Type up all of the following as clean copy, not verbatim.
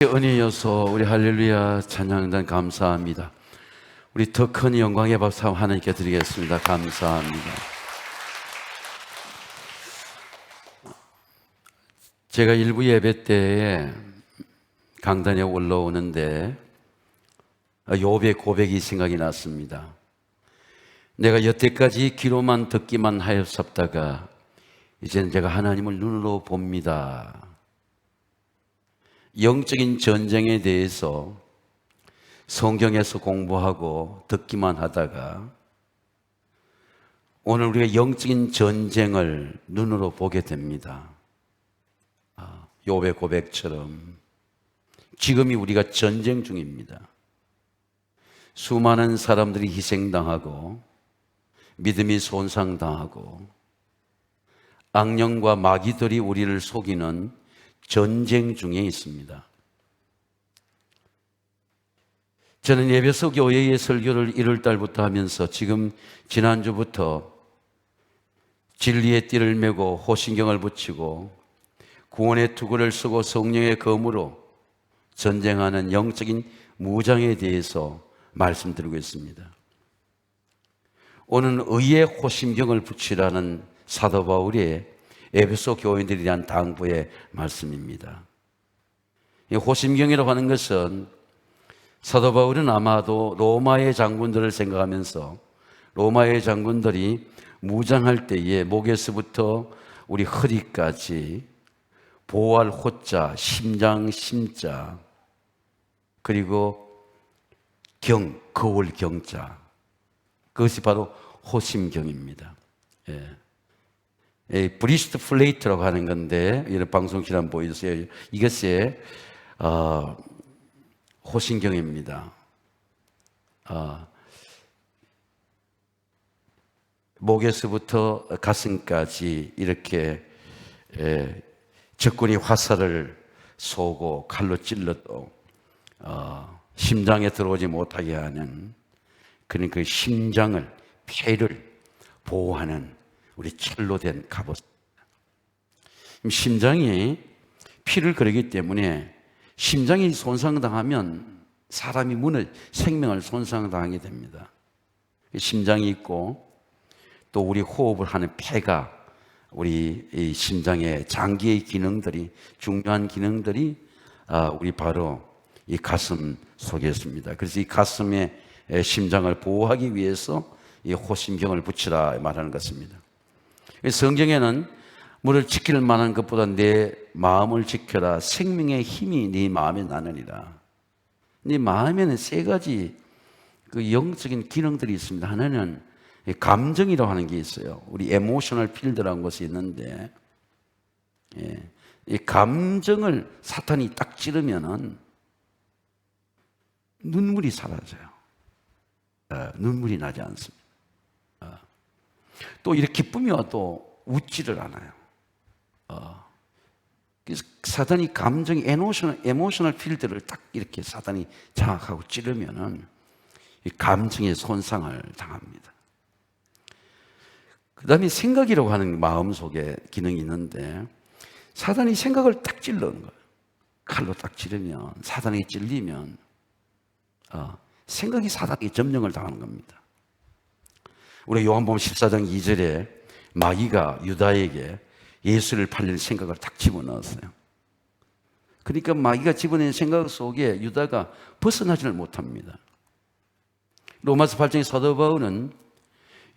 은혜여서 우리 할렐루야 찬양단 감사합니다. 우리 더 큰 영광의 박수 하나님께 드리겠습니다. 감사합니다. 제가 일부 예배 때에 강단에 올라오는데 욥의 고백이 생각이 났습니다. 내가 여태까지 귀로만 듣기만 하였었다가 이제는 제가 하나님을 눈으로 봅니다. 영적인 전쟁에 대해서 성경에서 공부하고 듣기만 하다가 오늘 우리가 영적인 전쟁을 눈으로 보게 됩니다. 욥의 고백처럼 지금이 우리가 전쟁 중입니다. 수많은 사람들이 희생당하고 믿음이 손상당하고 악령과 마귀들이 우리를 속이는 전쟁 중에 있습니다. 저는 예배소 교회의 설교를 1월달부터 하면서 지금 지난주부터 진리의 띠를 메고 호신경을 붙이고 구원의 투구를 쓰고 성령의 검으로 전쟁하는 영적인 무장에 대해서 말씀드리고 있습니다. 오늘은 의의 호신경을 붙이라는 사도 바울의 에베소 교인들에 대한 당부의 말씀입니다. 이 호심경이라고 하는 것은 사도 바울은 아마도 로마의 장군들을 생각하면서 로마의 장군들이 무장할 때에 목에서부터 우리 허리까지 보호할 호자, 심장, 심자, 그리고 경, 거울 경자, 그것이 바로 호심경입니다. 브리스트 플레이트라고 하는 건데 이런 방송실 한번 보여주세요. 이것이 호신경입니다. 목에서부터 가슴까지 이렇게 적군이 화살을 쏘고 칼로 찔러도 심장에 들어오지 못하게 하는 그런 그 심장을, 폐를 보호하는 우리 철로 된 갑옷. 심장이 피를 거르기 때문에 심장이 손상당하면 사람이 생명을 손상당하게 됩니다. 심장이 있고 또 우리 호흡을 하는 폐가 우리 이 심장의 장기의 기능들이 중요한 기능들이 우리 바로 이 가슴 속에 있습니다. 그래서 이 가슴의 심장을 보호하기 위해서 이 호심경을 붙이라 말하는 것입니다. 성경에는 물을 지킬 만한 것보다 내 마음을 지켜라. 생명의 힘이 네 마음에 나느니라. 네 마음에는 세 가지 그 영적인 기능들이 있습니다. 하나는 감정이라고 하는 게 있어요. 우리 에모셔널 필드라는 것이 있는데, 이 감정을 사탄이 딱 찌르면은 눈물이 사라져요. 눈물이 나지 않습니다. 또 이렇게 기쁨이 와도 웃지를 않아요. 그래서 사단이 감정이 에모셔널 필드를 딱 이렇게 사단이 장악하고 찌르면은 이 감정의 손상을 당합니다. 그 다음에 생각이라고 하는 마음속에 기능이 있는데 사단이 생각을 딱 찔르는 거예요. 칼로 딱 찌르면, 사단에게 찔리면 생각이 사단에게 점령을 당하는 겁니다. 우리 요한복음 14장 2절에 마귀가 유다에게 예수를 팔릴 생각을 딱 집어넣었어요. 그러니까 마귀가 집어낸 생각 속에 유다가 벗어나지를 못합니다. 로마서 8장의 사도 바울은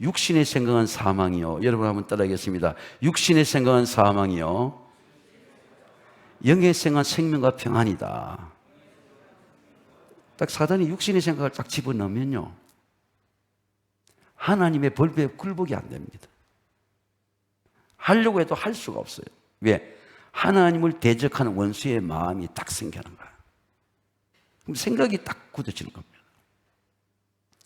육신의 생각은 사망이요. 여러분 한번 따라하겠습니다. 육신의 생각은 사망이요. 영의 생각은 생명과 평안이다. 딱 사단이 육신의 생각을 딱 집어넣으면요, 하나님의 벌표에 굴복이 안 됩니다. 하려고 해도 할 수가 없어요. 왜? 하나님을 대적하는 원수의 마음이 딱 생기는 거예요. 그럼 생각이 딱 굳어지는 겁니다.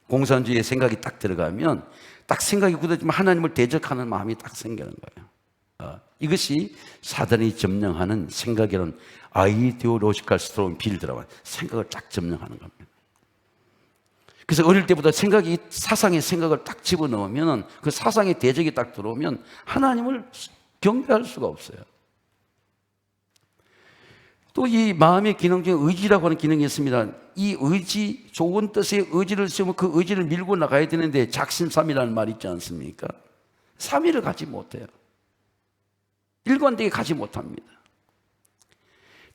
공산주의의 생각이 딱 들어가면 딱 생각이 굳어지면 하나님을 대적하는 마음이 딱 생기는 거예요. 이것이 사단이 점령하는 생각이라는 아이디올로지컬 스트롱 빌드라고 하는 생각을 딱 점령하는 겁니다. 그래서 어릴 때부터 사상의 생각을 딱 집어넣으면 그 사상의 대적이 딱 들어오면 하나님을 경배할 수가 없어요. 또 이 마음의 기능 중에 의지라고 하는 기능이 있습니다. 이 의지, 좋은 뜻의 의지를 세우면 그 의지를 밀고 나가야 되는데 작심삼일이라는 말이 있지 않습니까? 삼일을 가지 못해요. 일관되게 가지 못합니다.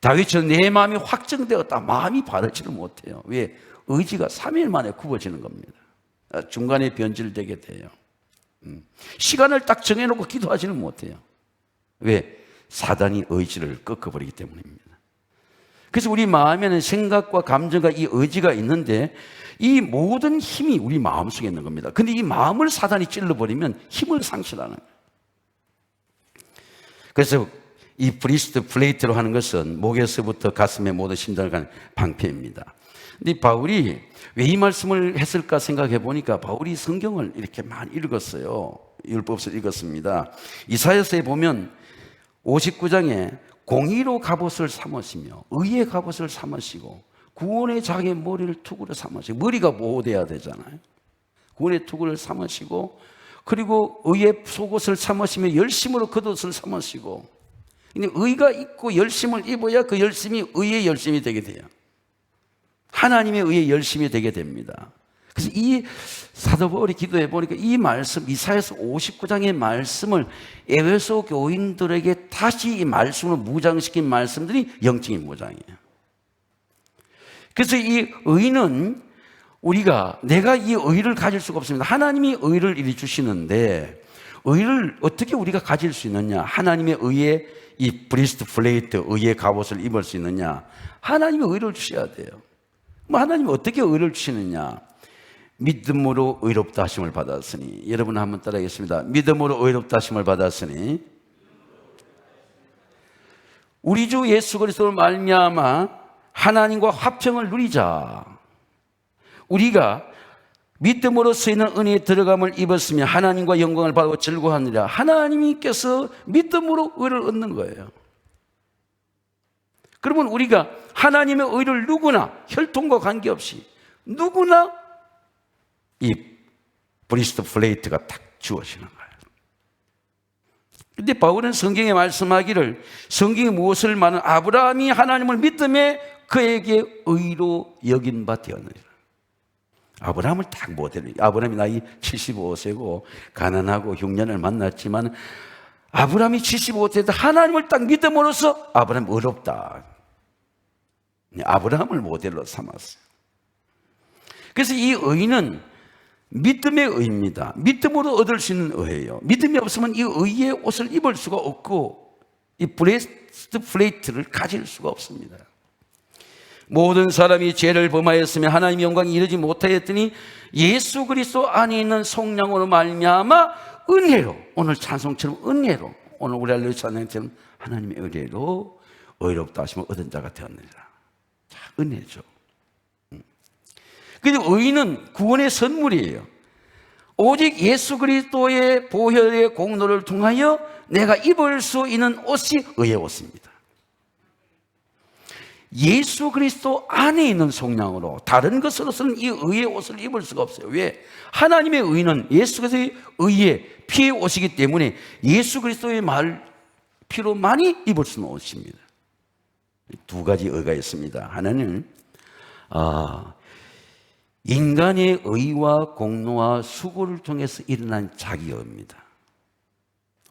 다윗처럼 내 마음이 확정되었다. 마음이 바르지를 못해요. 왜? 의지가 3일 만에 굽어지는 겁니다. 중간에 변질되게 돼요. 시간을 딱 정해놓고 기도하지는 못해요. 왜? 사단이 의지를 꺾어버리기 때문입니다. 그래서 우리 마음에는 생각과 감정과 이 의지가 있는데 이 모든 힘이 우리 마음속에 있는 겁니다. 근데 이 마음을 사단이 찔러버리면 힘을 상실하는 거예요. 그래서 이 브리스트 플레이트로 하는 것은 목에서부터 가슴에 모든 심장을 가는 방패입니다. 근데 바울이 왜 이 말씀을 했을까 생각해 보니까 바울이 성경을 이렇게 많이 읽었어요. 율법서를 읽었습니다. 이사야서에 보면 59장에 공의로 갑옷을 삼으시며 의의 갑옷을 삼으시고 구원의 자기의 머리를 투구로 삼으시고, 머리가 보호돼야 되잖아요. 구원의 투구를 삼으시고, 그리고 의의 속옷을 삼으시며 열심으로 겉옷을 삼으시고. 근데 의가 있고 열심을 입어야 그 열심이 의의 열심이 되게 돼요. 하나님의 의의 열심이 되게 됩니다. 그래서 이 사도 바울이 기도해 보니까 이 말씀, 이사야서 59장의 말씀을 에베소 교인들에게 다시 이 말씀으로 무장시킨 말씀들이 영적인 무장이에요. 그래서 이 의는 내가 이 의를 가질 수가 없습니다. 하나님이 의를 이리 주시는데 의를 어떻게 우리가 가질 수 있느냐? 하나님의 의의 이 브리스트 플레이트, 의의 갑옷을 입을 수 있느냐? 하나님의 의를 주셔야 돼요. 하나님이 어떻게 의를 주시느냐? 믿음으로 의롭다 하심을 받았으니. 여러분 한번 따라하겠습니다. 믿음으로 의롭다 하심을 받았으니 우리 주 예수 그리스도로 말미암아 하나님과 화평을 누리자. 우리가 믿음으로 쓰이는 은혜에 들어감을 입었으며 하나님과 영광을 받고 즐거워하느라. 하나님께서 믿음으로 의를 얻는 거예요. 그러면 우리가 하나님의 의를 누구나 혈통과 관계없이 누구나 이 브리스트 플레이트가 딱 주어지는 거예요. 그런데 바울은 성경에 말씀하기를, 성경이 무엇을 말하는, 아브라함이 하나님을 믿음에 그에게 의로 여긴 바 되었느니라. 아브라함을 딱 모델로, 아브라함이 나이 75세고 가난하고 흉년을 만났지만 아브라함이 75세에도 하나님을 딱 믿음으로써 아브라함 의롭다. 아브라함을 모델로 삼았어요. 그래서 이 의는 믿음의 의입니다. 믿음으로 얻을 수 있는 의예요. 믿음이 없으면 이 의의 옷을 입을 수가 없고 이 브레스트 플레이트를 가질 수가 없습니다. 모든 사람이 죄를 범하였으며 하나님의 영광이 이르지 못하였더니 예수 그리스도 안에 있는 속량으로 말미암아 은혜로, 오늘 찬송처럼 은혜로, 오늘 우리 알려준 찬송처럼 하나님의 은혜로 의롭다 하시면 얻은 자가 되었느니라. 자, 은혜죠. 그런데 의는 구원의 선물이에요. 오직 예수 그리스도의 보혈의 공로를 통하여 내가 입을 수 있는 옷이 의의 옷입니다. 예수 그리스도 안에 있는 속량으로 다른 것으로서는 이 의의 옷을 입을 수가 없어요. 왜? 하나님의 의는 예수 그리스도의 의의 피의 옷이기 때문에 예수 그리스도의 피로만이 입을 수 있는 옷입니다. 두 가지 의가 있습니다. 하나는 인간의 의와 공로와 수고를 통해서 일어난 자기의입니다.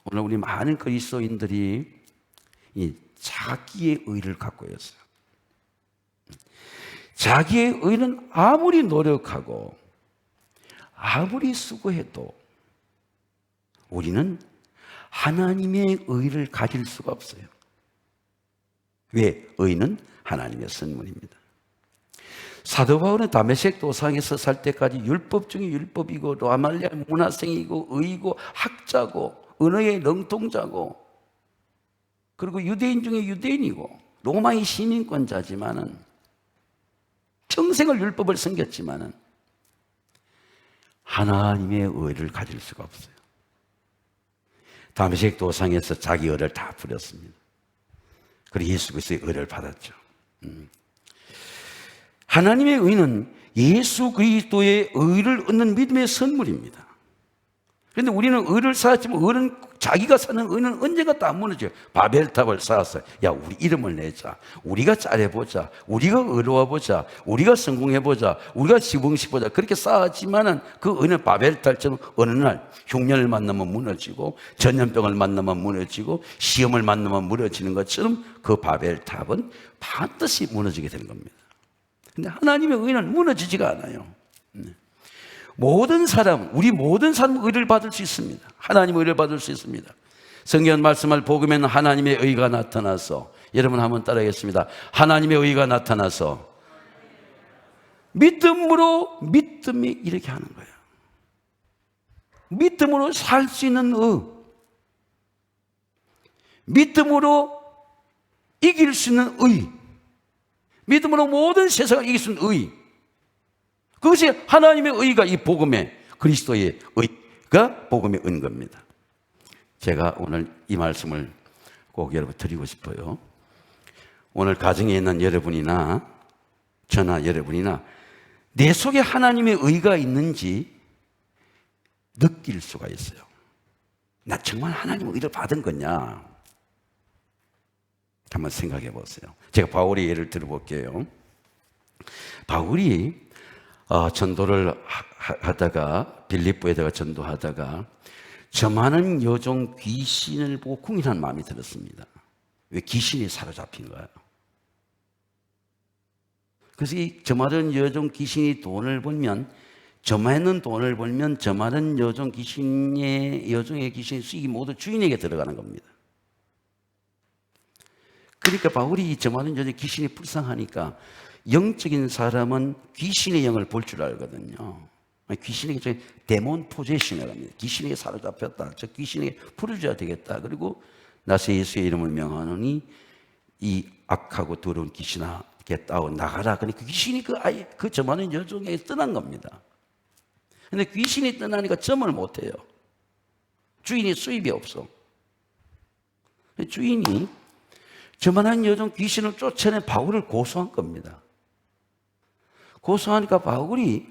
오늘 우리 많은 그리스도인들이 이 자기의 의를 갖고 있어요. 자기의 의는 아무리 노력하고 아무리 수고해도 우리는 하나님의 의를 가질 수가 없어요. 왜? 의는 하나님의 선물입니다. 사도 바울은 다메섹 도상에서 살 때까지 율법 중에 율법이고 라말리아 문화생이고 의고 학자고 언어의 능통자고 그리고 유대인 중에 유대인이고 로마의 시민권자지만은 평생을 율법을 섬겼지만은 하나님의 의를 가질 수가 없어요. 다메섹 도상에서 자기 의를 다 부렸습니다. 그리고 예수 그리스도의 의를 받았죠. 하나님의 의는 예수 그리스도의 의를 얻는 믿음의 선물입니다. 그런데 우리는 의를 쌓았지만 의는 자기가 사는 의는 언젠가 다 무너져요. 바벨탑을 쌓았어요. 야, 우리 이름을 내자. 우리가 잘해보자. 우리가 의로워보자. 우리가 성공해보자. 우리가 지붕식보자. 그렇게 쌓았지만은 그 의는 바벨탑처럼 어느 날 흉년을 만나면 무너지고 전염병을 만나면 무너지고 시험을 만나면 무너지는 것처럼 그 바벨탑은 반드시 무너지게 되는 겁니다. 근데 하나님의 의는 무너지지가 않아요. 모든 사람, 우리 모든 사람 의를 받을 수 있습니다. 하나님의 의를 받을 수 있습니다. 성경 말씀을 복음에는 하나님의 의가 나타나서, 여러분 한번 따라하겠습니다. 하나님의 의가 나타나서 믿음으로, 믿음이 이렇게 하는 거예요. 믿음으로 살 수 있는 의, 믿음으로 이길 수 있는 의, 믿음으로 모든 세상을 이길 수 있는 의, 그것이 하나님의 의가 이 복음의, 그리스도의 의가 복음의 은겁니다. 제가 오늘 이 말씀을 꼭 여러분 드리고 싶어요. 오늘 가정에 있는 여러분이나 저나 여러분이나 내 속에 하나님의 의가 있는지 느낄 수가 있어요. 나 정말 하나님의 의를 받은 거냐? 한번 생각해 보세요. 제가 바울의 예를 들어볼게요. 바울이 전도를 하다가, 빌립보에다가 전도하다가 저 많은 여종 귀신을 보고 궁인한 마음이 들었습니다. 왜? 귀신이 사로잡힌 거예요. 그래서 이 저 많은 여종 귀신이 돈을 벌면, 저 많은 돈을 벌면 저 많은 여종의 귀신의 수익이 모두 주인에게 들어가는 겁니다. 그러니까 바울이 저 많은 여종의 귀신이 불쌍하니까 영적인 사람은 귀신의 영을 볼 줄 알거든요. 귀신에게 데몬 포제션이라고 합니다. 귀신에게 사로잡혔다. 저 귀신에게 풀어줘야 되겠다. 그리고 나서 예수의 이름을 명하노니 이 악하고 더러운 귀신아 겠다고 나가라. 그러니까 귀신이 그 저 많은 여종에게 떠난 겁니다. 근데 귀신이 떠나니까 점을 못해요. 주인이 수입이 없어. 주인이 저 많은 여종 귀신을 쫓아내 바울을 고소한 겁니다. 고소하니까 바울이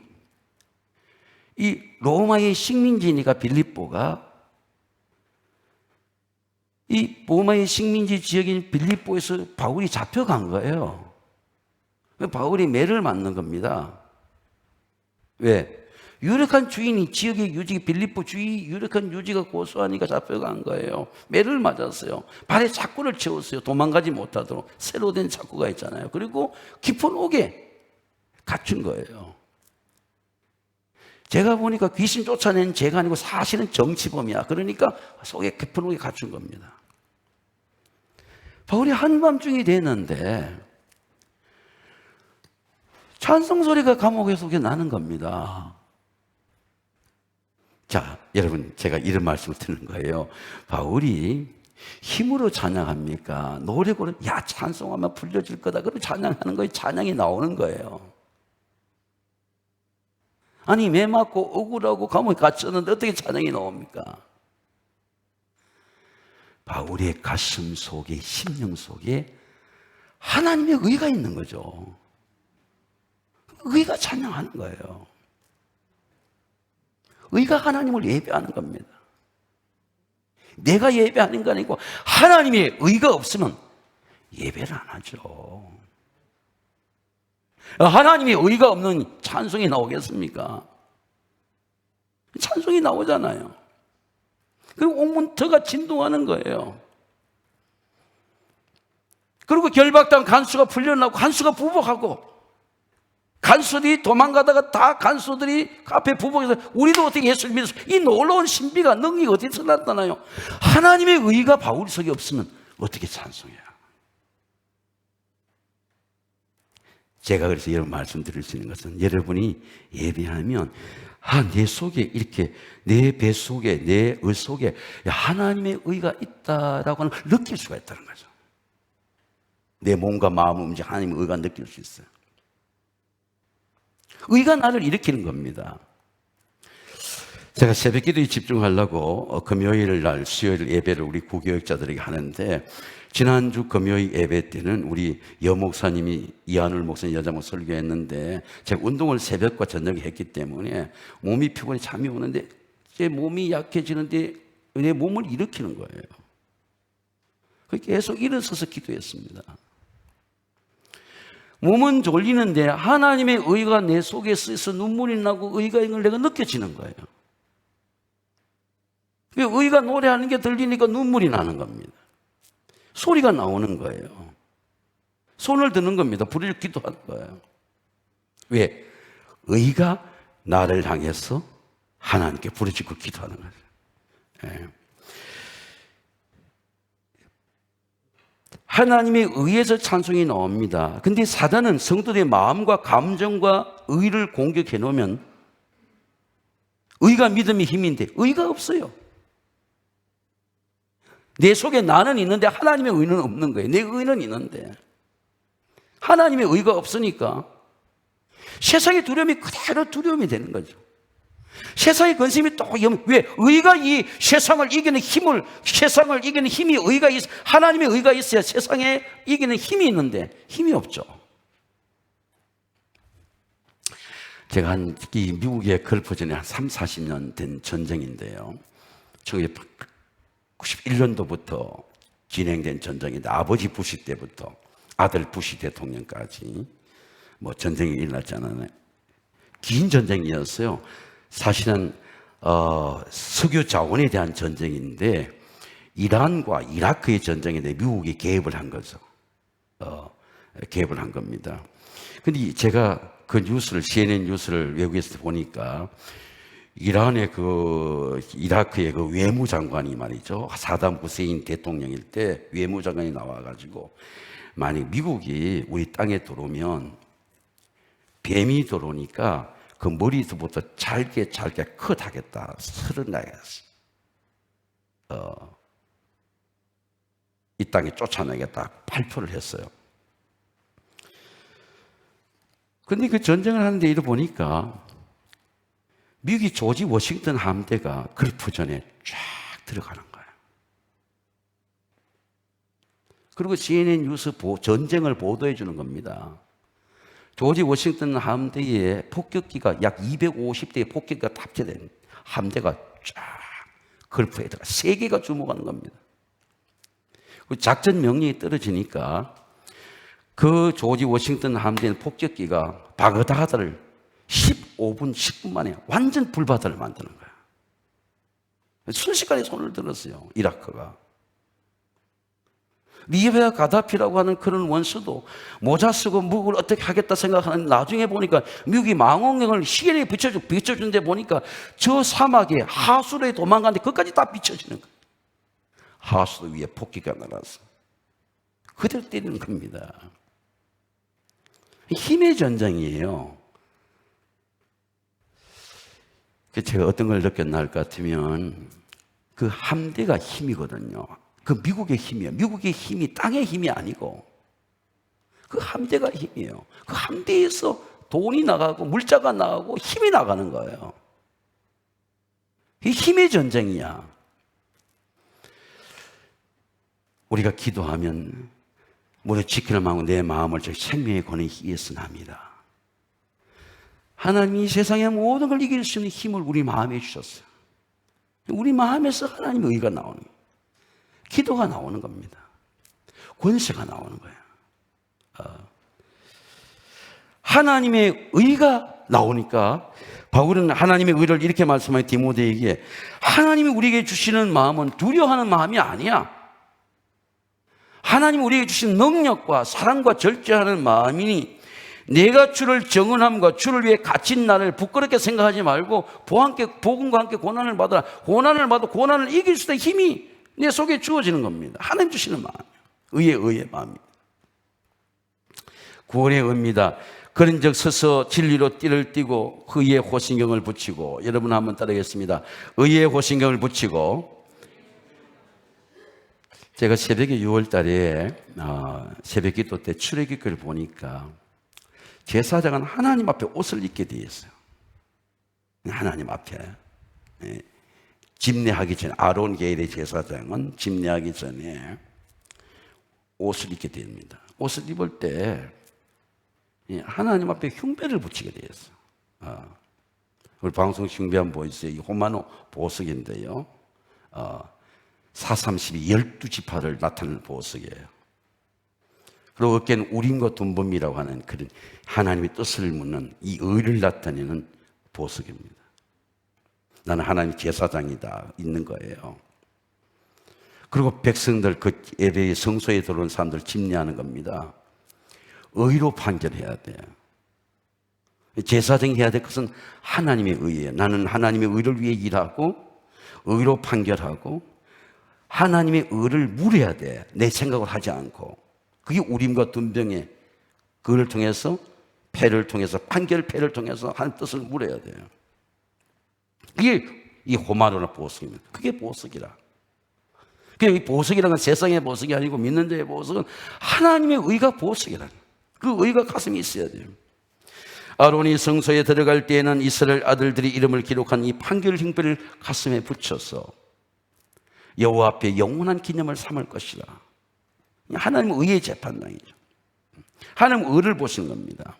이 로마의 식민지니까 빌립보가 이 로마의 식민지 지역인 빌립보에서 바울이 잡혀간 거예요. 바울이 매를 맞는 겁니다. 왜? 유력한 주인이 지역의 유지, 빌립보 주의 유력한 유지가 고소하니까 잡혀간 거예요. 매를 맞았어요. 발에 자꾸를 채웠어요. 도망가지 못하도록 새로 된 자꾸가 있잖아요. 그리고 깊은 옥에 갇힌 거예요. 제가 보니까 귀신 쫓아낸 죄가 아니고 사실은 정치범이야. 그러니까 속에 깊은 옥에 갇힌 겁니다. 바울이 한밤중이 됐는데 찬송 소리가 감옥에 속에 나는 겁니다. 자, 여러분, 제가 이런 말씀을 드리는 거예요. 바울이 힘으로 찬양합니까? 노래 고르, 야, 찬송하면 불려질 거다. 그럼 찬양하는 거예요. 찬양이 나오는 거예요. 아니, 매 맞고 억울하고 감옥에 갇혔는데 어떻게 찬양이 나옵니까? 바울의 가슴 속에, 심령 속에 하나님의 의가 있는 거죠. 의가 찬양하는 거예요. 의가 하나님을 예배하는 겁니다. 내가 예배하는 거 아니고 하나님의 의가 없으면 예배를 안 하죠. 하나님의 의가 없는 찬송이 나오겠습니까? 찬송이 나오잖아요. 그리고 온 터가 진동하는 거예요. 그리고 결박당 간수가 풀려나고 간수가 부복하고 간수들이 도망가다가 다 간수들이 앞에 부복해서 우리도 어떻게 예수를 믿어서 이 놀라운 신비가 능력이 어디서 나타나요? 하나님의 의가 바울 속에 없으면 어떻게 찬송해요? 제가 그래서 여러분 말씀드릴 수 있는 것은 여러분이 예배하면 내 속에 이렇게 내 배 속에 내 의 속에 하나님의 의가 있다라고 하는 걸 느낄 수가 있다는 거죠. 내 몸과 마음 움직여 하나님의 의가 느낄 수 있어요. 의가 나를 일으키는 겁니다. 제가 새벽 기도에 집중하려고 금요일 날 수요일 예배를 우리 구교역자들에게 하는데 지난주 금요일 예배 때는 우리 여목사님이 이한울 목사님 여자 목사 설교했는데 제가 운동을 새벽과 저녁에 했기 때문에 몸이 피곤해 잠이 오는데 제 몸이 약해지는데 내 몸을 일으키는 거예요. 계속 일어서서 기도했습니다. 몸은 졸리는데 하나님의 의가 내 속에 쓰여서 눈물이 나고 의가 있는 걸 내가 느껴지는 거예요. 의가 노래하는 게 들리니까 눈물이 나는 겁니다. 소리가 나오는 거예요. 손을 드는 겁니다. 부르짖고 기도하는 거예요. 왜? 의가 나를 향해서 하나님께 부르짖고 기도하는 거예요. 예. 하나님의 의에서 찬송이 나옵니다. 근데 사단은 성도들의 마음과 감정과 의를 공격해 놓으면 의가 믿음의 힘인데 의가 없어요. 내 속에 나는 있는데 하나님의 의는 없는 거예요. 내 의는 있는데 하나님의 의가 없으니까 세상의 두려움이 그대로 두려움이 되는 거죠. 세상의 근심이 또 왜? 의가 이 세상을 이기는 힘을, 세상을 이기는 힘이 의가 있어. 하나님의 의가 있어야 세상에 이기는 힘이 있는데 힘이 없죠. 제가 이 미국의 걸프전에 한 3, 40년 된 전쟁인데요. 1991년도부터 진행된 전쟁인데 아버지 부시 때부터 아들 부시 대통령까지 전쟁이 일어났잖아요. 긴 전쟁이었어요. 사실은 석유 자원에 대한 전쟁인데 이란과 이라크의 전쟁인데 미국이 개입을 한 거죠. 개입을 한 겁니다. 근데 제가 그 뉴스를 CNN 뉴스를 외국에서 보니까 이란의 이라크의 외무장관이 말이죠. 사담 후세인 대통령일 때 외무장관이 나와가지고 만약 미국이 우리 땅에 들어오면 뱀이 들어오니까 그 머리부터 잘게 컷하겠다. 서른나겠어. 이 땅에 쫓아내겠다. 발표를 했어요. 근데 그 전쟁을 하는데 이러 보니까 미국이 조지 워싱턴 함대가 걸프전에 쫙 들어가는 거예요. 그리고 CNN 뉴스 전쟁을 보도해 주는 겁니다. 조지 워싱턴 함대에 폭격기가 약 250대의 폭격기가 탑재된 함대가 쫙 걸프에 들어가 3개가 주목하는 겁니다. 작전 명령이 떨어지니까 그 조지 워싱턴 함대의 폭격기가 바그다드를 15분, 10분 만에 완전 불바다를 만드는 거야. 순식간에 손을 들었어요, 이라크가. 리비아 가다피라고 하는 그런 원수도 모자 쓰고 무기를 어떻게 하겠다 생각하는 나중에 보니까 미국이 망원경을 시계에 비춰준 데 보니까 저 사막에 하수도에 도망가는데 그것까지 다 비춰지는 거예요. 하수도 위에 폭기가 날아서 그대로 때리는 겁니다. 힘의 전쟁이에요. 제가 어떤 걸 느꼈나 할 것 같으면 그 함대가 힘이거든요. 그 미국의 힘이에요. 미국의 힘이 땅의 힘이 아니고 그 함대가 힘이에요. 그 함대에서 돈이 나가고 물자가 나가고 힘이 나가는 거예요. 이 힘의 전쟁이야. 우리가 기도하면 무릇 지키는 마음으로 내 마음을 저 생명의 권에 예선합니다. 하나님이 세상의 모든 걸 이길 수 있는 힘을 우리 마음에 주셨어요. 우리 마음에서 하나님의 의가 나오는 거예요. 기도가 나오는 겁니다. 권세가 나오는 거예요. 하나님의 의가 나오니까 바울은 하나님의 의를 이렇게 말씀하여 디모데에게 하나님이 우리에게 주시는 마음은 두려워하는 마음이 아니야. 하나님이 우리에게 주신 능력과 사랑과 절제하는 마음이니 내가 주를 정언함과 주를 위해 갇힌 나를 부끄럽게 생각하지 말고 복음과 함께 고난을 받아라. 고난을 받아 고난을 이길 수 있는 힘이 내 속에 주어지는 겁니다. 하나님 주시는 마음이에요. 의의 마음입니다. 구원의 의입니다. 그런즉 서서 진리로 띠를 띠고 의의 호신경을 붙이고 여러분 한번 따르겠습니다. 의의 호신경을 붙이고 제가 새벽에 6월 달에 새벽 기도 때 출애굽기를 보니까 제사장은 하나님 앞에 옷을 입게 되어 있어요. 하나님 앞에 집례하기 전에 아론 계열의 제사장은 집례하기 전에 옷을 입게 됩니다. 옷을 입을 때 하나님 앞에 흉배를 붙이게 되어 있어요. 우리 방송 흉배 한번 보이세요. 이 호마노 보석인데요. 432 12지파를 나타내는 보석이에요. 그리고 어깨는 우림과 둔범이라고 하는 그런 하나님의 뜻을 묻는 이 의를 나타내는 보석입니다. 나는 하나님의 제사장이다 있는 거예요. 그리고 백성들 그 예배의 성소에 들어온 사람들 집례하는 겁니다. 의로 판결해야 돼요. 제사장이 해야 될 것은 하나님의 의예요. 나는 하나님의 의를 위해 일하고 의로 판결하고 하나님의 의를 물어야 돼. 내 생각을 하지 않고. 그게 우림과 둔병의 그를 통해서 패를 통해서 판결패를 통해서 하나님 뜻을 물어야 돼요. 그게 이 호마노나 보석입니다. 그게 보석이라. 이 보석이라는 건 세상의 보석이 아니고 믿는 자의 보석은 하나님의 의가 보석이라는 그 의가 가슴에 있어야 돼요. 아론이 성소에 들어갈 때에는 이스라엘 아들들이 이름을 기록한 이 판결 흉배를 가슴에 붙여서 여호와 앞에 영원한 기념을 삼을 것이라. 하나님의 의의 재판당이죠. 하나님의 의를 보시는 겁니다.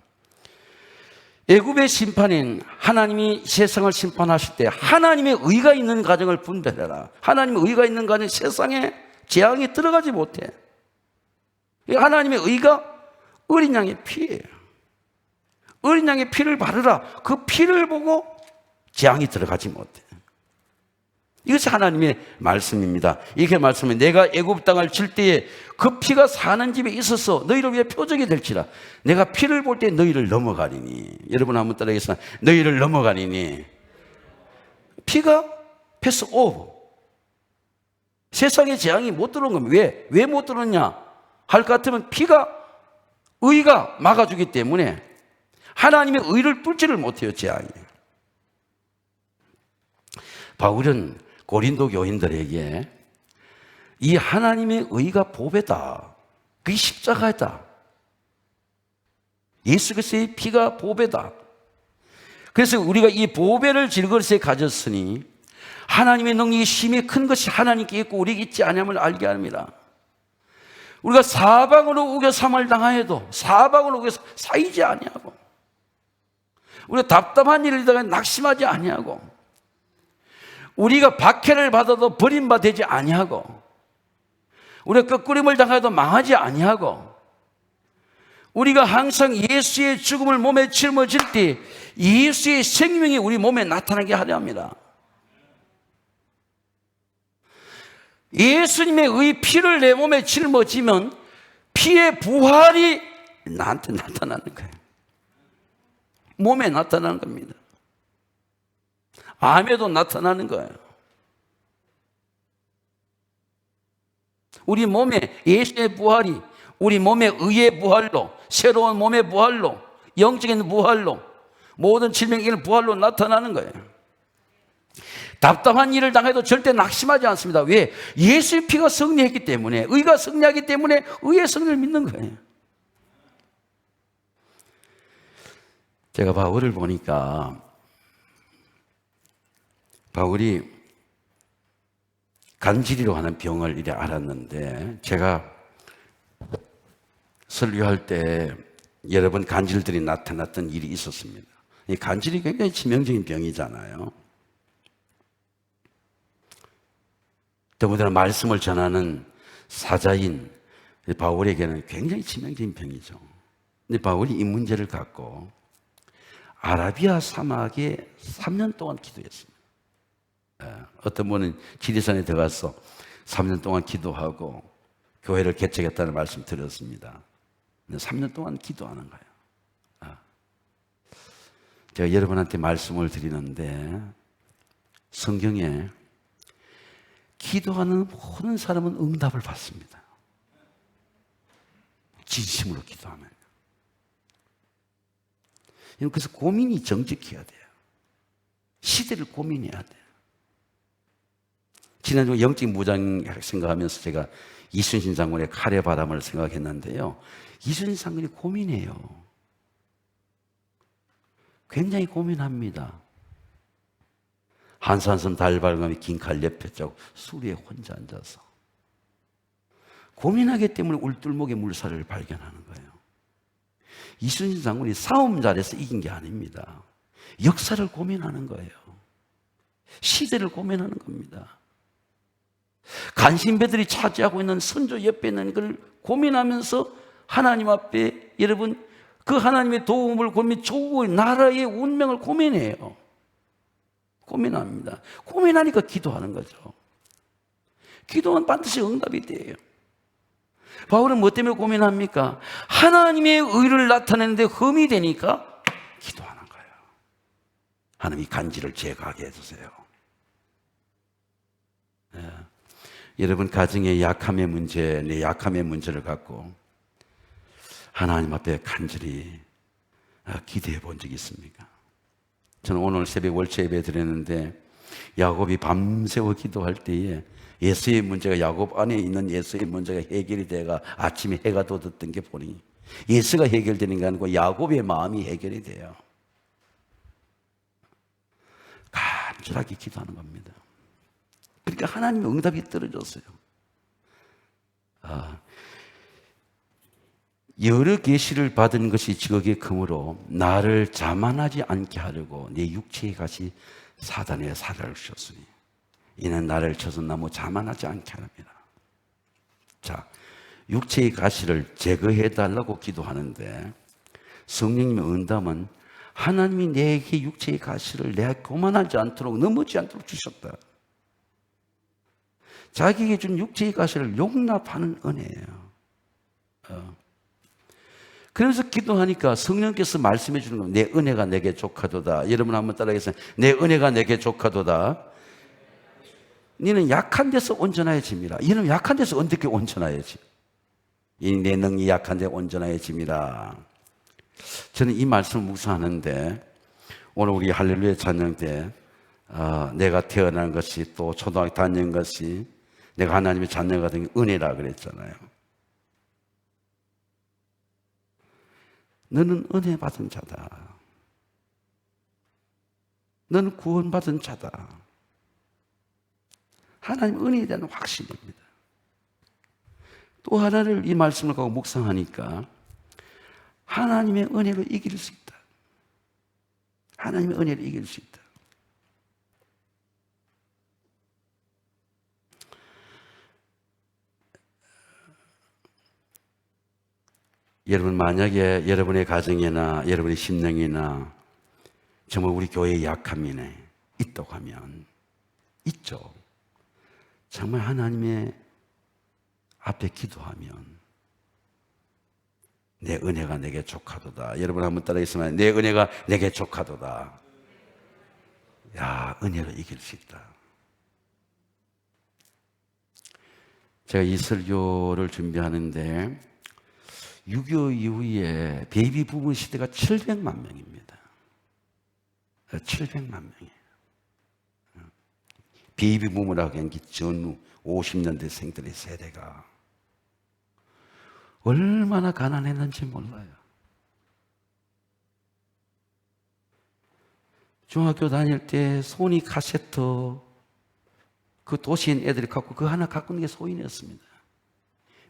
애굽의 심판인 하나님이 세상을 심판하실 때 하나님의 의가 있는 가정을 분별해라. 하나님의 의가 있는 가정 세상에 재앙이 들어가지 못해. 하나님의 의가 어린 양의 피예요. 어린 양의 피를 바르라. 그 피를 보고 재앙이 들어가지 못해. 이것이 하나님의 말씀입니다. 이렇게 말씀해 내가 애굽 땅을 칠 때에 그 피가 사는 집에 있어서 너희를 위해 표적이 될지라. 내가 피를 볼 때 너희를 넘어가리니. 여러분 한번 따라하겠습니다. 너희를 넘어가리니. 피가 패스 오브. 세상에 재앙이 못 들어온 겁니다. 왜 못 들어오냐 할 것 같으면 피가 의가 막아주기 때문에 하나님의 의를 뚫지를 못해요. 재앙이. 바울은 고린도 교인들에게 이 하나님의 의가 보배다. 그게 십자가다. 예수 그리스도의 피가 보배다. 그래서 우리가 이 보배를 질그릇에 가졌으니 하나님의 능력이 심히 큰 것이 하나님께 있고 우리에게 있지 않음을 알게 합니다. 우리가 사방으로 우겨 삼을 당하여도 사방으로 우겨 사이지 아니하고 우리가 답답한 일을 당해 낙심하지 아니하고 우리가 박해를 받아도 버림받지 아니하고 우리가 끄꾸림을 당해도 망하지 아니하고 우리가 항상 예수의 죽음을 몸에 짊어질 때 예수의 생명이 우리 몸에 나타나게 하려 합니다. 예수님의 의 피를 내 몸에 짊어지면 피의 부활이 나한테 나타나는 거예요. 몸에 나타나는 겁니다. 암에도 나타나는 거예요. 우리 몸에 예수의 부활이 우리 몸의 의의 부활로 새로운 몸의 부활로 영적인 부활로 모든 질병의 부활로 나타나는 거예요. 답답한 일을 당해도 절대 낙심하지 않습니다. 왜? 예수의 피가 승리했기 때문에 의가 승리하기 때문에 의의 승리를 믿는 거예요. 제가 바울을 보니까 바울이 간질이로 하는 병을 이래 알았는데 제가 설교할 때 여러 번 간질들이 나타났던 일이 있었습니다. 이 간질이 굉장히 치명적인 병이잖아요. 더군다나 말씀을 전하는 사자인 바울에게는 굉장히 치명적인 병이죠. 근데 바울이 이 문제를 갖고 아라비아 사막에 3년 동안 기도했습니다. 어떤 분은 지리산에 들어가서 3년 동안 기도하고 교회를 개척했다는 말씀 드렸습니다. 3년 동안 기도하는 거예요. 제가 여러분한테 말씀을 드리는데 성경에 기도하는 모든 사람은 응답을 받습니다. 진심으로 기도하면. 그래서 고민이 정직해야 돼요. 시대를 고민해야 돼요. 지난주 영적 무장 생각하면서 제가 이순신 장군의 칼의 바람을 생각했는데요. 이순신 장군이 고민해요. 굉장히 고민합니다. 한산섬 달발감이 긴 칼 옆에 자고 수리에 혼자 앉아서 고민하기 때문에 울tur목의 물살을 발견하는 거예요. 이순신 장군이 싸움 잘해서 이긴 게 아닙니다. 역사를 고민하는 거예요. 시대를 고민하는 겁니다. 간신배들이 차지하고 있는 선조 옆에 있는 걸 고민하면서 하나님 앞에 여러분 그 하나님의 도움을 고민, 조국의 나라의 운명을 고민해요. 고민합니다. 고민하니까 기도하는 거죠. 기도는 반드시 응답이 돼요. 바울은 뭐 때문에 고민합니까? 하나님의 의를 나타내는데 흠이 되니까 기도하는 거예요. 하나님 이 간지를 제거하게 해주세요. 네. 여러분 가정의 약함의 문제, 내 약함의 문제를 갖고 하나님 앞에 간절히 기도해 본 적이 있습니까? 저는 오늘 새벽 월초 예배 드렸는데 야곱이 밤새워 기도할 때에 예수의 문제가 야곱 안에 있는 예수의 문제가 해결이 돼가 아침에 해가 돋았던 게 보니 예수가 해결되는 게 아니고 야곱의 마음이 해결이 돼요. 간절하게 기도하는 겁니다. 그러니까 하나님의 응답이 떨어졌어요. 여러 계시를 받은 것이 지극히 크므로 나를 자만하지 않게 하려고 내 육체의 가시 사단의 살을 주셨으니 이는 나를 쳐서 너무 자만하지 않게 하랍니다. 자, 육체의 가시를 제거해 달라고 기도하는데 성령님의 응답은 하나님이 내게 육체의 가시를 내가 교만하지 않도록 넘어지 않도록 주셨다. 자기에게 준 육체의 가시를 용납하는 은혜예요. 그래서 기도하니까 성령께서 말씀해 주는 겁니다. 내 은혜가 내게 족하도다. 여러분 한번 따라하겠어요. 내 은혜가 내게 족하도다. 너는 약한 데서 온전해집니다. 너는 약한 데서 어떻게 온전해지? 내 능력이 약한 데 온전해집니다. 저는 이 말씀을 묵상하는데 오늘 우리 할렐루야 찬양 때 내가 태어난 것이 또 초등학교 다닌 것이 내가 하나님의 자녀가 된 게 은혜라 그랬잖아요. 너는 은혜 받은 자다. 너는 구원받은 자다. 하나님 은혜에 대한 확신입니다. 또 하나를 이 말씀을 갖고 묵상하니까 하나님의 은혜로 이길 수 있다. 하나님의 은혜로 이길 수 있다. 여러분 만약에 여러분의 가정이나 여러분의 심령이나 정말 우리 교회의 약함이 있다고 하면 있죠. 정말 하나님의 앞에 기도하면 내 은혜가 내게 족하도다. 여러분 한번 따라했으면 내 은혜가 내게 족하도다. 야, 은혜로 이길 수 있다. 제가 이 설교를 준비하는데 6.25 이후에 베이비 부분 시대가 700만 명입니다. 700만 명이에요. 베이비 부모라고 하는 게 전후 50년대 생들의 세대가 얼마나 가난했는지 몰라요. 중학교 다닐 때 소니 카세트 그 도시인 애들이 갖고 그 하나 갖고 있는 게 소인이었습니다.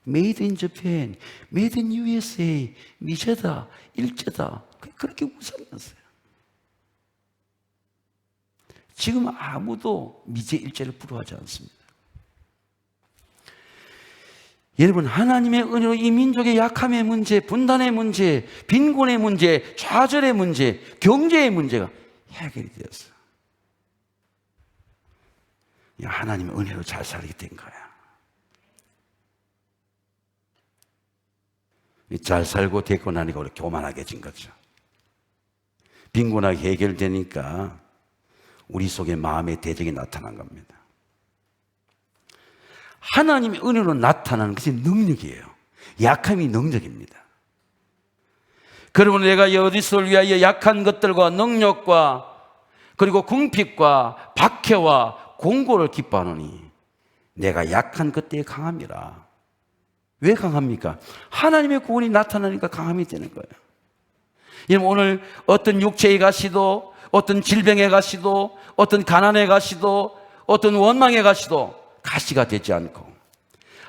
Made in Japan, Made in USA, 미제다, 일제다. 그렇게 우상이었어요. 지금 아무도 미제, 일제를 부러워하지 않습니다. 여러분, 하나님의 은혜로 이 민족의 약함의 문제, 분단의 문제, 빈곤의 문제, 좌절의 문제, 경제의 문제가 해결이 되었어요. 하나님의 은혜로 잘 살게 된 거야. 잘 살고 됐고 나니까 우리 교만하게진 거죠. 빈곤하게 해결되니까 우리 속에 마음의 대적이 나타난 겁니다. 하나님의 은혜로 나타나는 것이 능력이에요. 약함이 능력입니다. 그러면 내가 여리스를 위하여 약한 것들과 능력과 그리고 궁핍과 박해와 공고를 기뻐하노니 내가 약한 그때에 강함이라. 왜 강합니까? 하나님의 구원이 나타나니까 강함이 되는 거예요. 여러분 오늘 어떤 육체의 가시도 어떤 질병의 가시도 어떤 가난의 가시도 어떤 원망의 가시도 가시가 되지 않고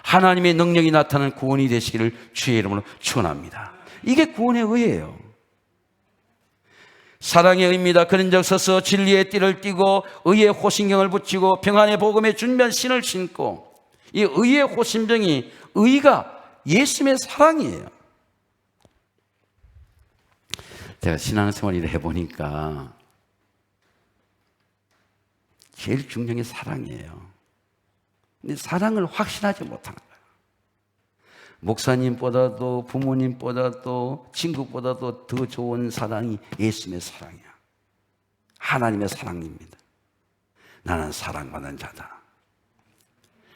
하나님의 능력이 나타나는 구원이 되시기를 주의 이름으로 축원합니다. 이게 구원의 의예요. 사랑의 의입니다. 그런즉 서서 진리의 띠를 띠고 의의 호신경을 붙이고 평안의 복음의 준비한 신을 신고 이 의의 호심병이 의가 예수님의 사랑이에요. 제가 신앙생활을 해보니까 제일 중요한 게 사랑이에요. 근데 사랑을 확신하지 못하는 거예요. 목사님보다도 부모님보다도 친구보다도 더 좋은 사랑이 예수님의 사랑이야. 하나님의 사랑입니다. 나는 사랑받는 자다.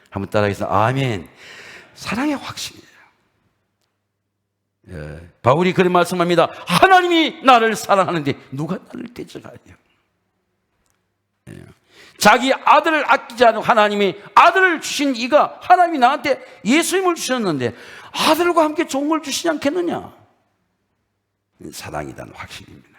한번 따라해서 아멘. 사랑의 확신이에요. 예, 바울이 그런 말씀합니다. 하나님이 나를 사랑하는데 누가 나를 대적하냐. 예. 자기 아들을 아끼지 않은 하나님이 아들을 주신 이가 하나님이 나한테 예수님을 주셨는데 아들과 함께 좋은 걸 주시지 않겠느냐. 사랑이라는 확신입니다.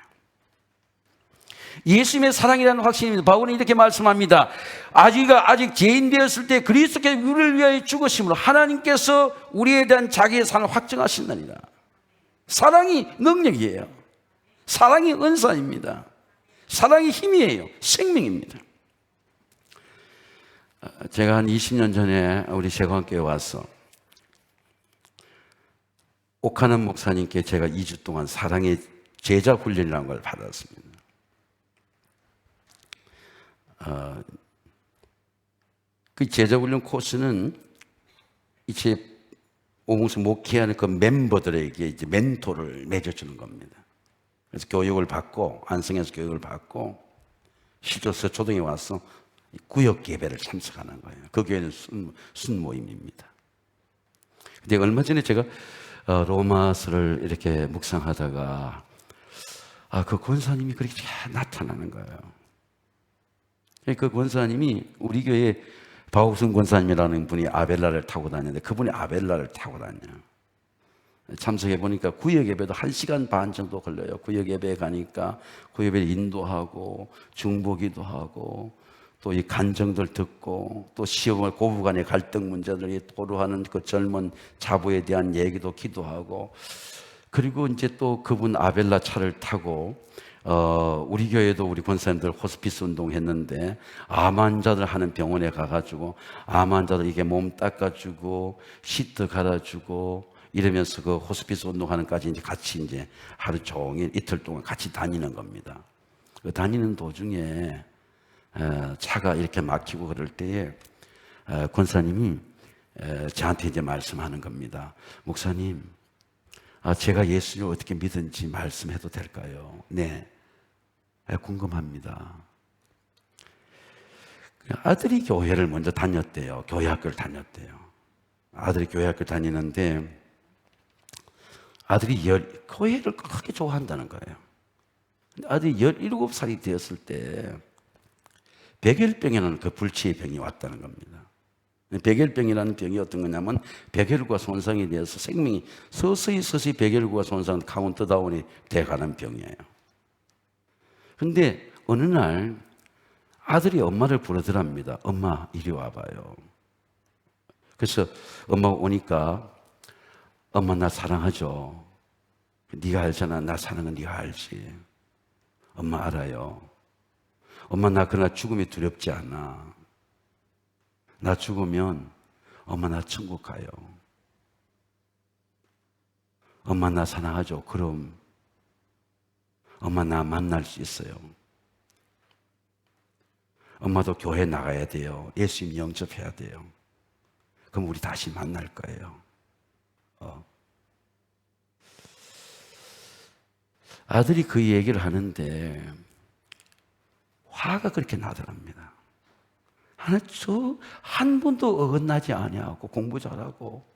예수님의 사랑이라는 확신입니다. 바울은 이렇게 말씀합니다. 아직 죄인 되었을 때 그리스도께서 우리를 위하여 죽으심으로 하나님께서 우리에 대한 자기의 사랑을 확증하신다니라. 사랑이 능력이에요. 사랑이 은사입니다. 사랑이 힘이에요. 생명입니다. 제가 한 20년 전에 우리 세관교회 와서 옥하는 목사님께 제가 2주 동안 사랑의 제자 훈련이라는 걸 받았습니다. 그 제자 훈련 코스는 이제 오공수 목회하는 그 멤버들에게 이제 멘토를 맺어주는 겁니다. 그래서 교육을 받고 안성에서 교육을 받고 실제로 초등에 와서 구역 예배를 참석하는 거예요. 그 교회는 순모임입니다. 근데 얼마 전에 제가 로마서를 이렇게 묵상하다가 그 권사님이 그렇게 나타나는 거예요. 그 권사님이 우리 교회 바우승 권사님이라는 분이 아벨라를 타고 다니는데 그분이 아벨라를 타고 다녀요. 참석해 보니까 구역 예배도 1시간 반 정도 걸려요. 구역 예배에 가니까 구역 예배를 인도하고 중보기도 하고 또 이 간정들 듣고 또 시험을 고부간의 갈등 문제들이 토로하는 그 젊은 자부에 대한 얘기도 기도하고 그리고 이제 또 그분 아벨라 차를 타고 우리 교회도 우리 권사님들 호스피스 운동했는데 암 환자들 하는 병원에 가가지고 암 환자들 이게 몸 닦아주고 시트 갈아주고 이러면서 그 호스피스 운동하는까지 이제 같이 이제 하루 종일 이틀 동안 같이 다니는 겁니다. 그 다니는 도중에 차가 이렇게 막히고 그럴 때에 권사님이 저한테 이제 말씀하는 겁니다. 목사님, 제가 예수를 어떻게 믿은지 말씀해도 될까요? 네. 궁금합니다. 아들이 교회를 먼저 다녔대요. 교회 학교를 다녔대요. 아들이 교회 학교 다니는데 아들이 교회를 크게 좋아한다는 거예요. 아들이 17살이 되었을 때 백혈병이라는 그 불치의 병이 왔다는 겁니다. 백혈병이라는 병이 어떤 거냐면 백혈구가 손상이 되어서 생명이 서서히 백혈구가 손상 카운트다운이 돼가는 병이에요. 근데 어느 날 아들이 엄마를 부르더랍니다. 엄마 이리 와봐요. 그래서 엄마가 오니까 엄마 나 사랑하죠. 네가 알잖아. 나 사랑은 네가 알지. 엄마 알아요. 엄마 나 그러나 죽음이 두렵지 않아. 나 죽으면 엄마 나 천국 가요. 엄마 나 사랑하죠. 그럼 엄마 나 만날 수 있어요. 엄마도 교회 나가야 돼요. 예수님 영접해야 돼요. 그럼 우리 다시 만날 거예요. 아들이 그 얘기를 하는데 화가 그렇게 나더랍니다. 한 번도 어긋나지 아니하고 공부 잘하고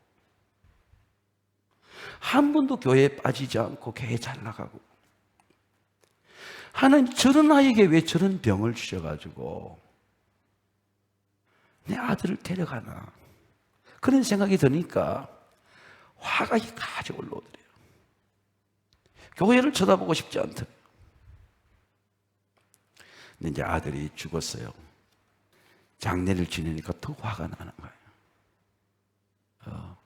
한 번도 교회에 빠지지 않고 교회 잘 나가고 하나님 저런 아이에게 왜 저런 병을 주셔가지고 내 아들을 데려가나 그런 생각이 드니까 화가 가지 올라오더래요. 교회를 쳐다보고 싶지 않더래요. 근데 이제 아들이 죽었어요. 장례를 지내니까 더 화가 나는 거예요.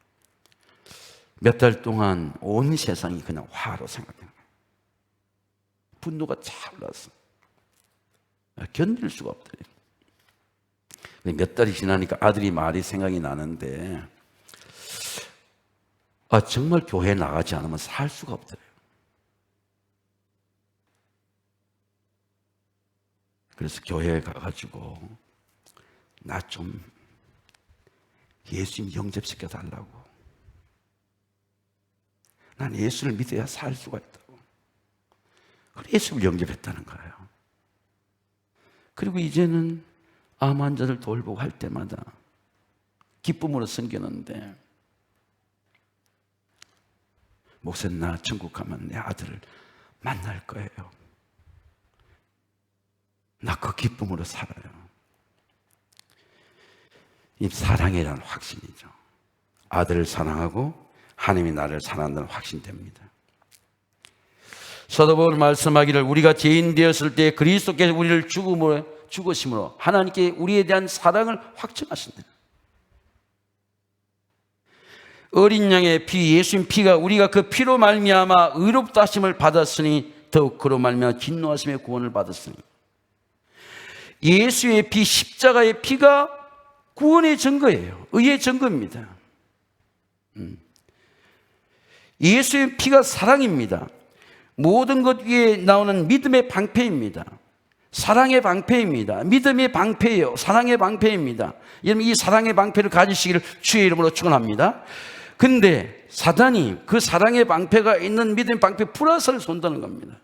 몇 달 동안 온 세상이 그냥 화로 생각되는 거예요. 분노가 차올랐어. 견딜 수가 없더래요. 몇 달이 지나니까 아들이 말이 생각이 나는데, 정말 교회에 나가지 않으면 살 수가 없더래요. 그래서 교회에 가가지고 나 좀 예수님 영접시켜 달라고. 난 예수를 믿어야 살 수가 있다고. 그래서 예수를 영접했다는 거예요. 그리고 이제는 암 환자들 돌보고 할 때마다 기쁨으로 섬기는데, 목사님, 나 천국 가면 내 아들을 만날 거예요. 나 그 기쁨으로 살아요. 이 사랑이라는 확신이죠. 아들을 사랑하고 하나님이 나를 사랑한다는 확신됩니다. 사도 바울은 말씀하기를 우리가 죄인 되었을 때 그리스도께서 우리를 죽으심으로 하나님께 우리에 대한 사랑을 확증하신다. 어린 양의 피, 예수님 피가 우리가 그 피로 말미암아 의롭다 하심을 받았으니 더욱 그로 말미암아 진노하심의 구원을 받았으니, 예수의 피, 십자가의 피가 구원의 증거예요. 의의 증거입니다. 예수의 피가 사랑입니다. 모든 것 위에 나오는 믿음의 방패입니다. 사랑의 방패입니다. 믿음의 방패예요. 사랑의 방패입니다. 여러분, 이 사랑의 방패를 가지시기를 주의 이름으로 축원합니다. 근데 사단이 그 사랑의 방패가 있는 믿음의 방패 플러스를 쏜다는 겁니다.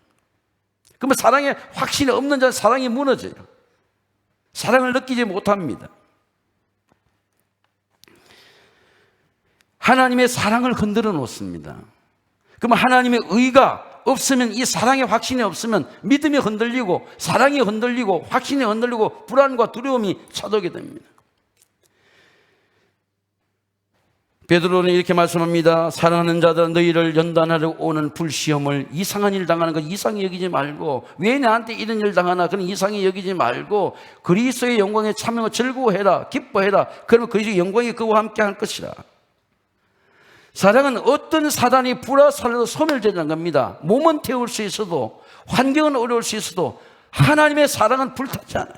그러면 사랑의 확신이 없는 자는 사랑이 무너져요. 사랑을 느끼지 못합니다. 하나님의 사랑을 흔들어 놓습니다. 그러면 하나님의 의가 없으면, 이 사랑의 확신이 없으면 믿음이 흔들리고 사랑이 흔들리고 확신이 흔들리고 불안과 두려움이 찾아오게 됩니다. 베드로는 이렇게 말씀합니다. 사랑하는 자들아, 너희를 연단하려 오는 불시험을 이상한 일 당하는 것 이상히 여기지 말고, 왜 나한테 이런 일 당하나 그런 이상히 여기지 말고 그리스도의 영광에 참여하고 즐거워해라, 기뻐해라. 그러면 그리스도의 영광이 그와 함께 할 것이라. 사랑은 어떤 사단이 불화살로 소멸되는 겁니다. 몸은 태울 수 있어도, 환경은 어려울 수 있어도 하나님의 사랑은 불타지 않아요.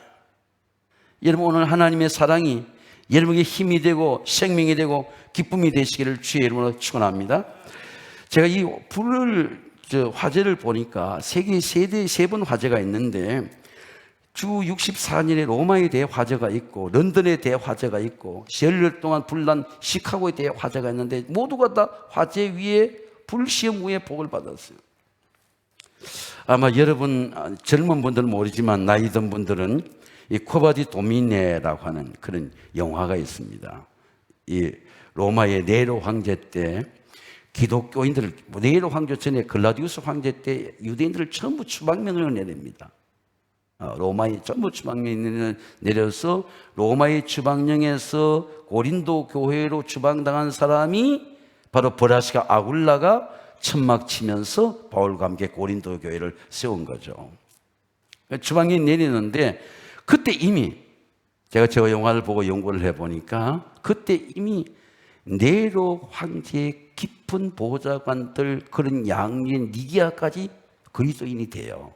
여러분, 오늘 하나님의 사랑이 여러분에게 힘이 되고 생명이 되고 기쁨이 되시기를 주의 이름으로 축원합니다. 제가 이 화제를 보니까 세계 세 번 화제가 있는데, 주 64일에 로마에 대해 화제가 있고, 런던에 대해 화제가 있고, 열흘 동안 불난 시카고에 대해 화제가 있는데, 모두가 다 화제 위에, 불시험 위에 복을 받았어요. 아마 여러분 젊은 분들은 모르지만 나이 든 분들은 이 코바디 도미네라고 하는 그런 영화가 있습니다. 이 로마의 네로 황제 때 기독교인들을, 네로 황제 전에 글라디우스 황제 때 유대인들을 전부 추방명령을 내립니다. 로마의 전부 추방령을 내려서 로마의 추방령에서 고린도 교회로 추방당한 사람이 바로 브라시가 아굴라가 천막 치면서 바울과 함께 고린도 교회를 세운 거죠. 추방령이 내리는데, 그때 이미 제가 저 영화를 보고 연구를 해보니까 그때 이미 네로 황제의 깊은 보좌관들, 그런 양린 니기아까지 그리스도인이 돼요.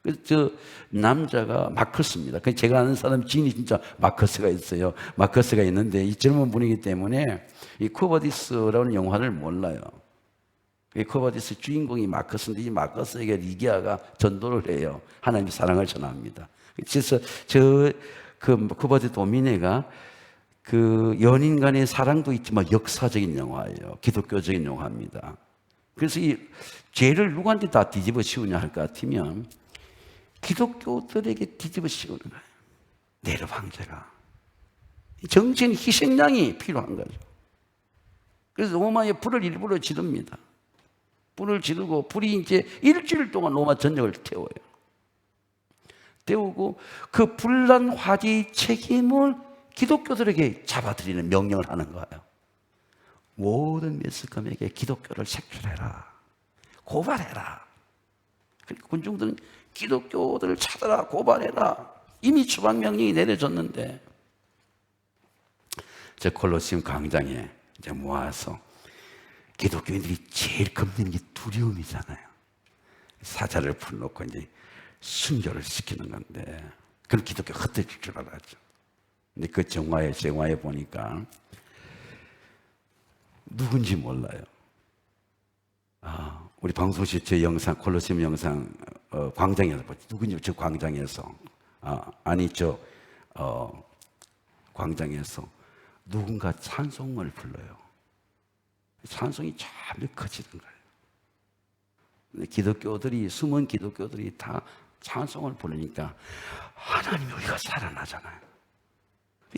그래서 저 남자가 마커스입니다. 제가 아는 사람 지인이 진짜 마커스가 있어요. 마커스가 있는데 이 젊은 분이기 때문에 이 코바디스라는 영화를 몰라요. 이 코바디스 주인공이 마커스인데, 이 마커스에게 리기아가 전도를 해요. 하나님의 사랑을 전합니다. 그래서 그 코바디 도미네가 그 연인 간의 사랑도 있지만 역사적인 영화예요. 기독교적인 영화입니다. 그래서 이 죄를 누구한테 다 뒤집어 씌우냐 할 것 같으면 기독교들에게 뒤집어 씌우는 거예요. 네로 황제가. 정치인 희생양이 필요한 거죠. 그래서 로마에 불을 일부러 지릅니다. 불을 지르고, 불이 이제 일주일 동안 로마 전역을 태워요. 태우고 그 불난 화재의 책임을 기독교들에게 잡아들이는 명령을 하는 거예요. 모든 메스컴에게 기독교를 색출해라, 고발해라. 그러니까 군중들은 기독교들을 찾아라, 고발해라. 이미 추방명령이 내려졌는데, 저 콜로세움 광장에 이제 모아서 기독교인들이 제일 겁내는 게 두려움이잖아요. 사자를 풀어놓고 이제 순교를 시키는 건데, 그럼 기독교 흩어질 줄 알았죠. 근데 그 정화에 보니까 누군지 몰라요. 우리 방송실 저 영상, 콜로세움 영상, 광장에서 봤지. 누군지 저 광장에서. 광장에서 누군가 찬송을 불러요. 찬송이 참 커지는 거예요. 기독교들이, 숨은 기독교들이 다 찬송을 부르니까 하나님이 우리가 살아나잖아요.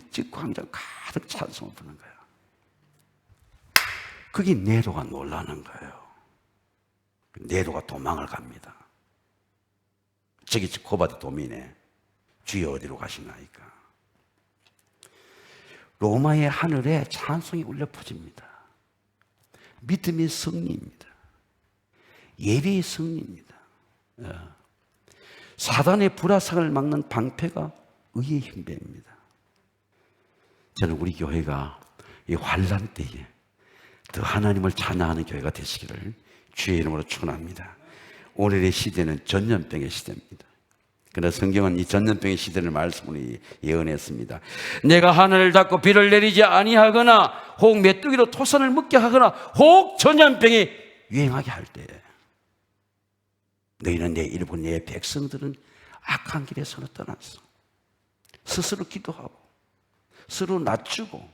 즉 광장 가득 찬송을 부르는 거예요. 그게 네로가 놀라는 거예요. 네로가 도망을 갑니다. 저기 코바디 도민에 주여 어디로 가시나이까. 로마의 하늘에 찬송이 울려 퍼집니다. 믿음의 승리입니다. 예배의 승리입니다. 사단의 불화상을 막는 방패가 의의 힘배입니다. 저는 우리 교회가 이 환난 때에 더 하나님을 찬양하는 교회가 되시기를 주의 이름으로 축원합니다. 오늘의 시대는 전염병의 시대입니다. 그러나 성경은 이 전염병의 시대를 말씀으로 예언했습니다. 내가 하늘을 닫고 비를 내리지 아니하거나 혹 메뚜기로 토산을 먹게 하거나 혹 전염병이 유행하게 할 때에 너희는 내 이름으로 내 백성들은 악한 길에서는 떠났어. 스스로 기도하고 스스로 낮추고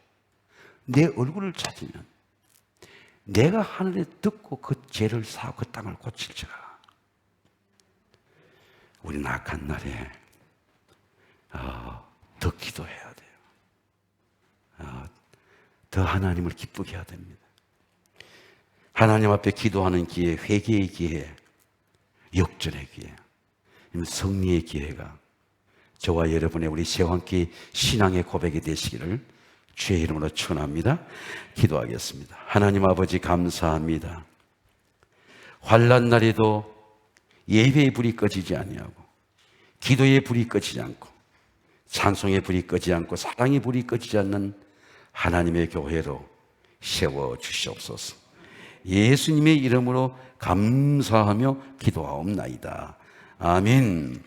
내 얼굴을 찾으면 내가 하늘에 듣고 그 죄를 사하고 그 땅을 고칠지라. 우리는 악한 날에 더 기도해야 돼요. 더 하나님을 기쁘게 해야 됩니다. 하나님 앞에 기도하는 기회, 회개의 기회, 역전의 기회, 승리의 기회가 저와 여러분의 우리 세환기 신앙의 고백이 되시기를 주의 이름으로 축원합니다. 기도하겠습니다. 하나님 아버지 감사합니다. 환난 날에도 예배의 불이 꺼지지 아니하고 기도의 불이 꺼지지 않고 찬송의 불이 꺼지지 않고 사랑의 불이 꺼지지 않는 하나님의 교회로 세워주시옵소서. 예수님의 이름으로 감사하며 기도하옵나이다. 아멘.